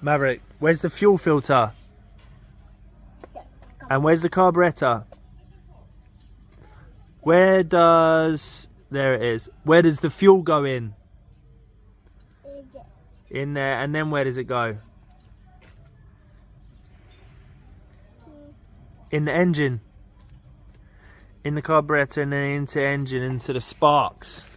Maverick, where's the fuel filter? And where's the carburetor? Where does... There it is. Where does the fuel go in? In there, and then where does it go? In the engine. In the carburetor, and then into the engine, into the sparks.